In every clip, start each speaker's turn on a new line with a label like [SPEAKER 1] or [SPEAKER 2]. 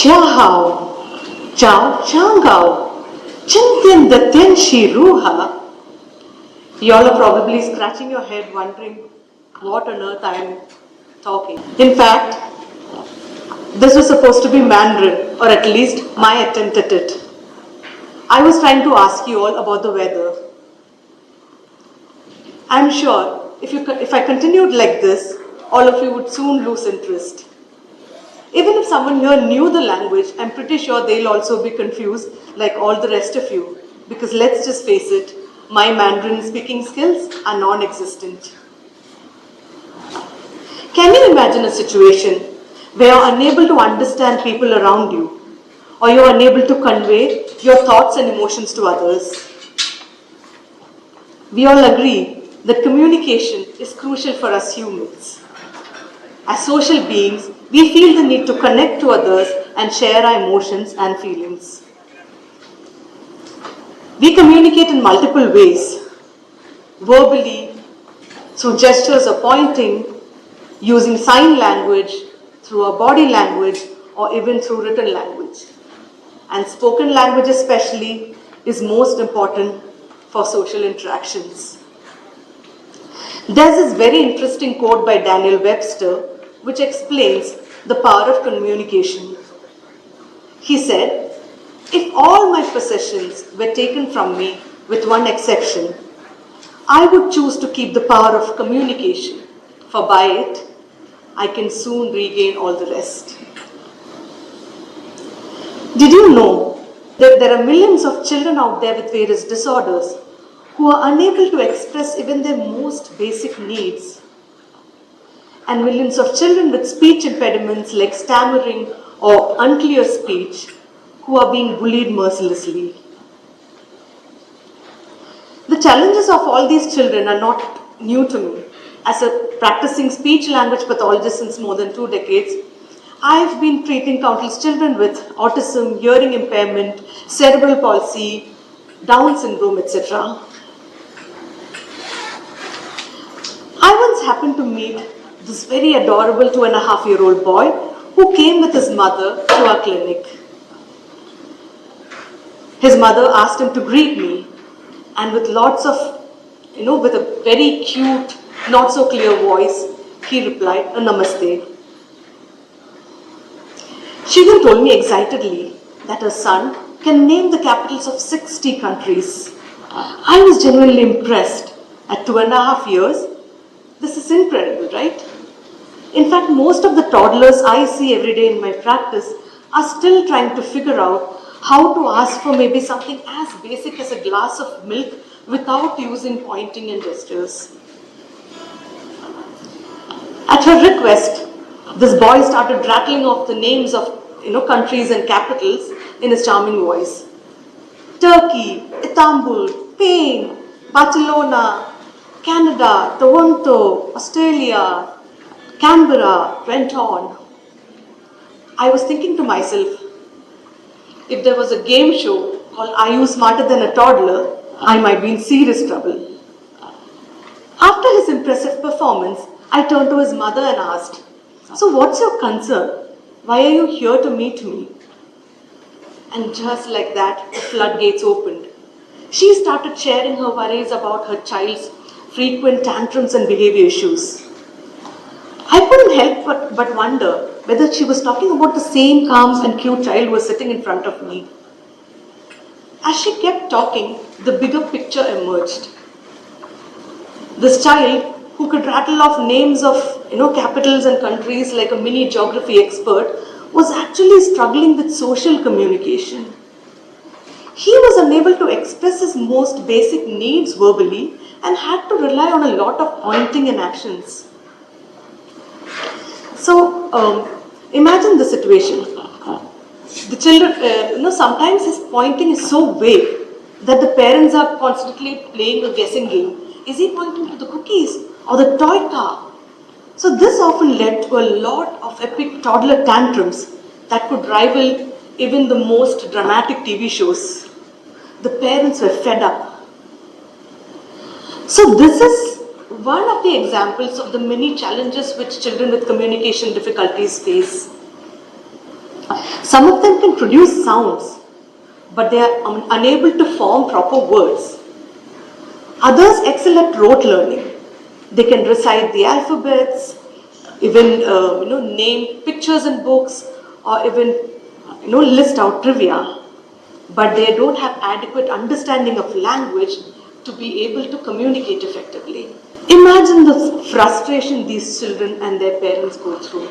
[SPEAKER 1] Chahao, Chao Changao, Chintin Datyan Shiruha. You all are probably scratching your head wondering what on earth I am talking. In fact, this was supposed to be Mandarin, or at least my attempt at it. I was trying to ask you all about the weather. I'm sure if I continued like this, all of you would soon lose interest. Even if someone here knew the language, I'm pretty sure they'll also be confused like all the rest of you. Because let's just face it, my Mandarin speaking skills are non-existent. Can you imagine a situation where you're unable to understand people around you, or you're unable to convey your thoughts and emotions to others? We all agree that communication is crucial for us humans. As social beings, we feel the need to connect to others and share our emotions and feelings. We communicate in multiple ways, verbally, through gestures or pointing, using sign language, through our body language, or even through written language. And spoken language especially is most important for social interactions. There's this very interesting quote by Daniel Webster which explains the power of communication. He said, "If all my possessions were taken from me with one exception, I would choose to keep the power of communication, for by it, I can soon regain all the rest." Did you know that there are millions of children out there with various disorders who are unable to express even their most basic needs? And millions of children with speech impediments like stammering or unclear speech who are being bullied mercilessly. The challenges of all these children are not new to me. As a practicing speech language pathologist since more than 2 decades, I've been treating countless children with autism, hearing impairment, cerebral palsy, Down syndrome, etc. I once happened to meet this very adorable 2.5-year-old boy who came with his mother to our clinic. His mother asked him to greet me, and with with a very cute, not so clear voice, he replied, "Namaste." She then told me excitedly that her son can name the capitals of 60 countries. I was genuinely impressed. At 2.5 years, this is incredible, right? In fact, most of the toddlers I see every day in my practice are still trying to figure out how to ask for maybe something as basic as a glass of milk without using pointing and gestures. At her request, this boy started rattling off the names of countries and capitals in his charming voice. Turkey, Istanbul, Spain, Barcelona, Canada, Toronto, Australia, Canberra, went on. I was thinking to myself, if there was a game show called "Are You Smarter Than a Toddler?" I might be in serious trouble. After his impressive performance, I turned to his mother and asked, "So what's your concern? Why are you here to meet me?" And just like that, the floodgates opened. She started sharing her worries about her child's frequent tantrums and behavior issues. I couldn't help but wonder whether she was talking about the same calm and cute child who was sitting in front of me. As she kept talking, the bigger picture emerged. This child, who could rattle off names of capitals and countries like a mini geography expert, was actually struggling with social communication. He was unable to express his most basic needs verbally and had to rely on a lot of pointing and actions. So imagine the situation. The children, sometimes his pointing is so vague that the parents are constantly playing a guessing game. Is he pointing to the cookies or the toy car? So this often led to a lot of epic toddler tantrums that could rival even the most dramatic TV shows. The parents were fed up. So this is one of the examples of the many challenges which children with communication difficulties face. Some of them can produce sounds, but they are unable to form proper words. Others excel at rote learning. They can recite the alphabets, even name pictures in books, or even list out trivia. But they don't have adequate understanding of language to be able to communicate effectively. Imagine the frustration these children and their parents go through.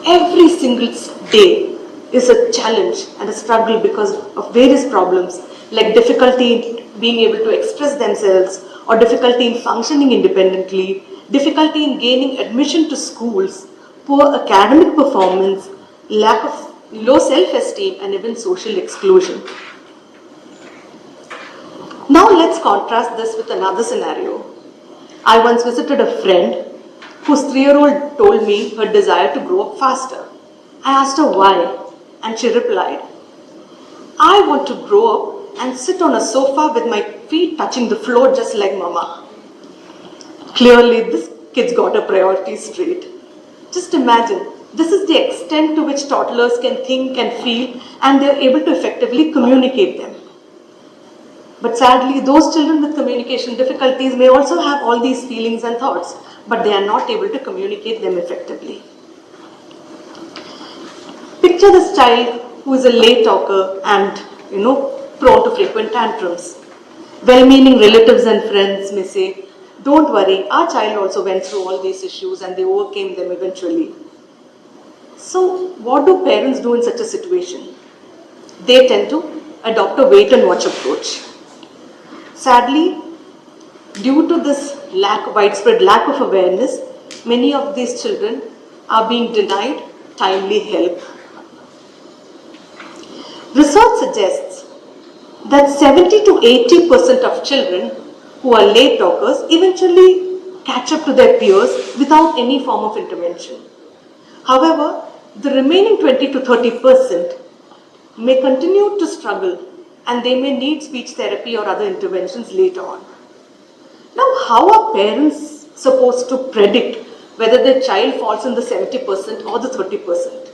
[SPEAKER 1] Every single day is a challenge and a struggle because of various problems like difficulty in being able to express themselves or difficulty in functioning independently, difficulty in gaining admission to schools, poor academic performance, lack of low self-esteem and even social exclusion. Now let's contrast this with another scenario. I once visited a friend whose 3-year-old told me her desire to grow up faster. I asked her why, and she replied, I want to grow up and sit on a sofa with my feet touching the floor just like mama. Clearly, this kid's got her priorities straight. Just imagine, this is the extent to which toddlers can think and feel, and they're able to effectively communicate them. But sadly, those children with communication difficulties may also have all these feelings and thoughts, but they are not able to communicate them effectively. Picture this child who is a late talker and, prone to frequent tantrums. Well-meaning relatives and friends may say, don't worry, our child also went through all these issues and they overcame them eventually. So, what do parents do in such a situation? They tend to adopt a wait-and-watch approach. Sadly, due to this widespread lack of awareness, many of these children are being denied timely help. Research suggests that 70 to 80% of children who are late talkers eventually catch up to their peers without any form of intervention. However, the remaining 20 to 30% may continue to struggle and they may need speech therapy or other interventions later on. Now, how are parents supposed to predict whether their child falls in the 70% or the 30%?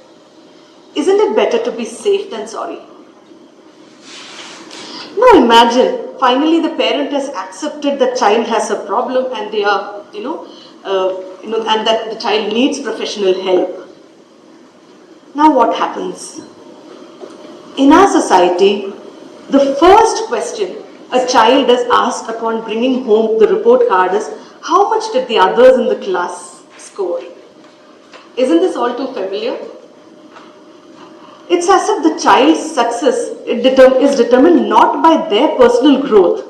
[SPEAKER 1] Isn't it better to be safe than sorry? Now imagine, finally the parent has accepted the child has a problem and they are, and that the child needs professional help. Now what happens? In our society, the first question a child is asked upon bringing home the report card is, how much did the others in the class score? Isn't this all too familiar? It's as if the child's success is determined not by their personal growth,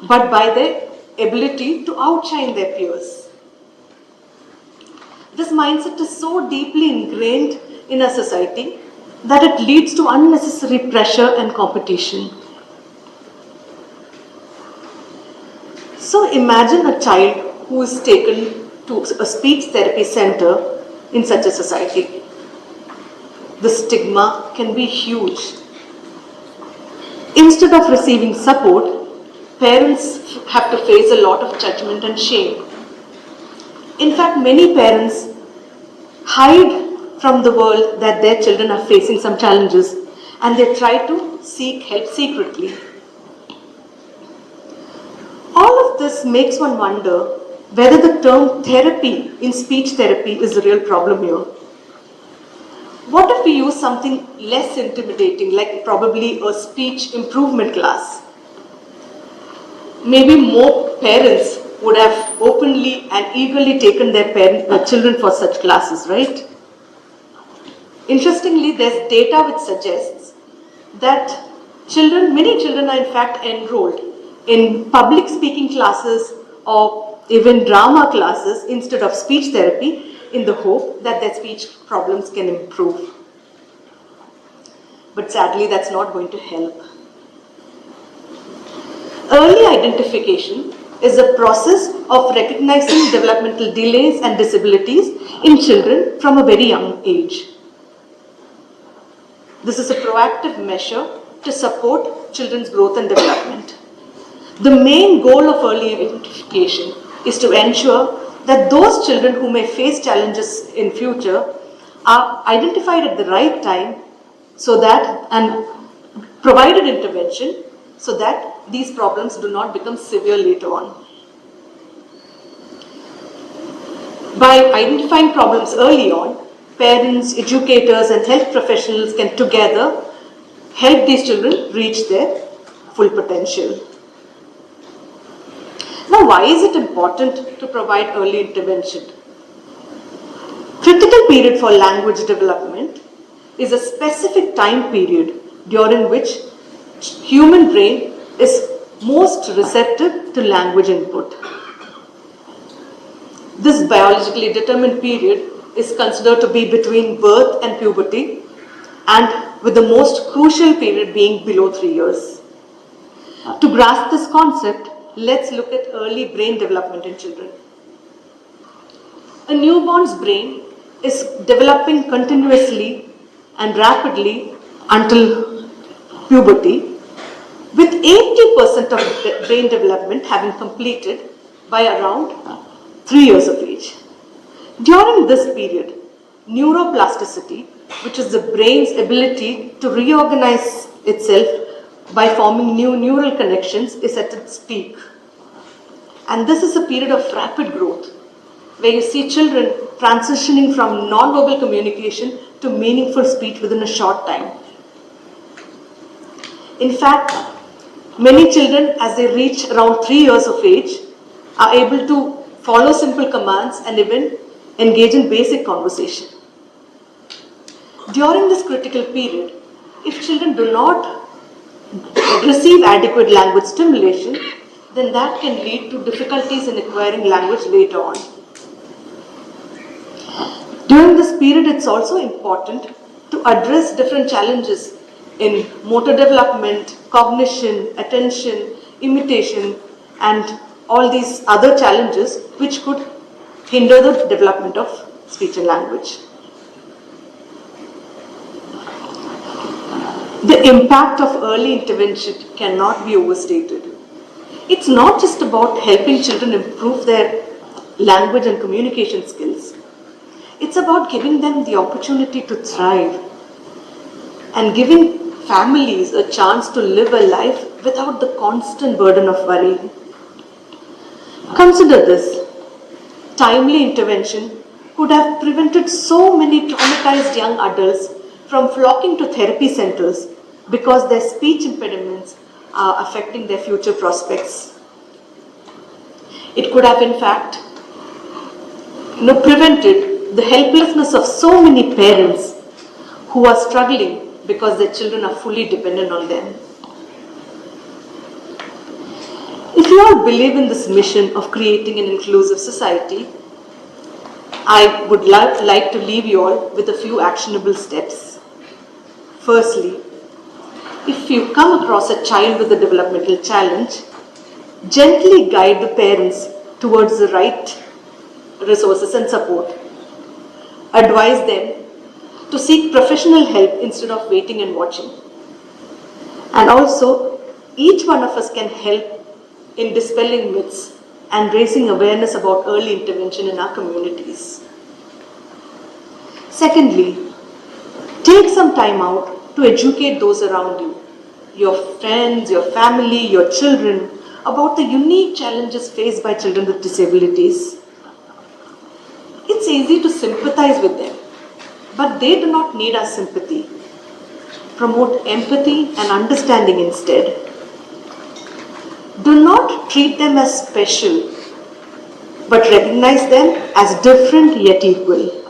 [SPEAKER 1] but by their ability to outshine their peers. This mindset is so deeply ingrained in our society that it leads to unnecessary pressure and competition. So imagine a child who is taken to a speech therapy center in such a society. The stigma can be huge. Instead of receiving support, parents have to face a lot of judgment and shame. In fact, many parents hide from the world that their children are facing some challenges and they try to seek help secretly. All of this makes one wonder whether the term therapy in speech therapy is the real problem here. What if we use something less intimidating, like probably a speech improvement class? Maybe more parents would have openly and eagerly taken their children for such classes, right? Interestingly, there's data which suggests that many children are in fact enrolled in public speaking classes or even drama classes instead of speech therapy in the hope that their speech problems can improve. But sadly, that's not going to help. Early identification is a process of recognizing developmental delays and disabilities in children from a very young age. This is a proactive measure to support children's growth and development. The main goal of early identification is to ensure that those children who may face challenges in future are identified at the right time so that, and provided intervention so that these problems do not become severe later on. By identifying problems early on, parents, educators, and health professionals can together help these children reach their full potential. Now, why is it important to provide early intervention? Critical period for language development is a specific time period during which human brain is most receptive to language input. This biologically determined period is considered to be between birth and puberty, and with the most crucial period being below 3 years. To grasp this concept, let's look at early brain development in children. A newborn's brain is developing continuously and rapidly until puberty, with 80% of brain development having completed by around 3 years of age. During this period, neuroplasticity, which is the brain's ability to reorganize itself by forming new neural connections, is at its peak. And this is a period of rapid growth, where you see children transitioning from non-verbal communication to meaningful speech within a short time. In fact, many children, as they reach around 3 years of age, are able to follow simple commands and even engage in basic conversation. During this critical period, if children do not receive adequate language stimulation, then that can lead to difficulties in acquiring language later on. During this period, it's also important to address different challenges in motor development, cognition, attention, imitation, and all these other challenges which could hinder the development of speech and language. The impact of early intervention cannot be overstated. It's not just about helping children improve their language and communication skills. It's about giving them the opportunity to thrive and giving families a chance to live a life without the constant burden of worry. Consider this. Timely intervention could have prevented so many traumatized young adults from flocking to therapy centers because their speech impediments are affecting their future prospects. It could have, in fact, prevented the helplessness of so many parents who are struggling because their children are fully dependent on them. If you all believe in this mission of creating an inclusive society, I would like to leave you all with a few actionable steps. Firstly, if you come across a child with a developmental challenge, gently guide the parents towards the right resources and support. Advise them to seek professional help instead of waiting and watching. And also, each one of us can help in dispelling myths and raising awareness about early intervention in our communities. Secondly, take some time out to educate those around you, your friends, your family, your children, about the unique challenges faced by children with disabilities. It's easy to sympathize with them, but they do not need our sympathy. Promote empathy and understanding instead. Do not treat them as special, but recognize them as different yet equal.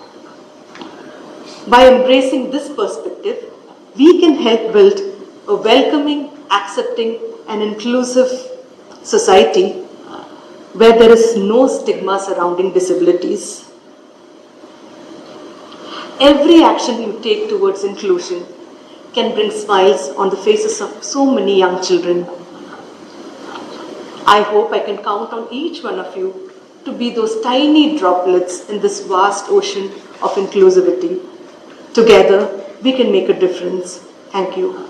[SPEAKER 1] By embracing this perspective, we can help build a welcoming, accepting, and inclusive society where there is no stigma surrounding disabilities. Every action you take towards inclusion can bring smiles on the faces of so many young children. I hope I can count on each one of you to be those tiny droplets in this vast ocean of inclusivity. Together, we can make a difference. Thank you.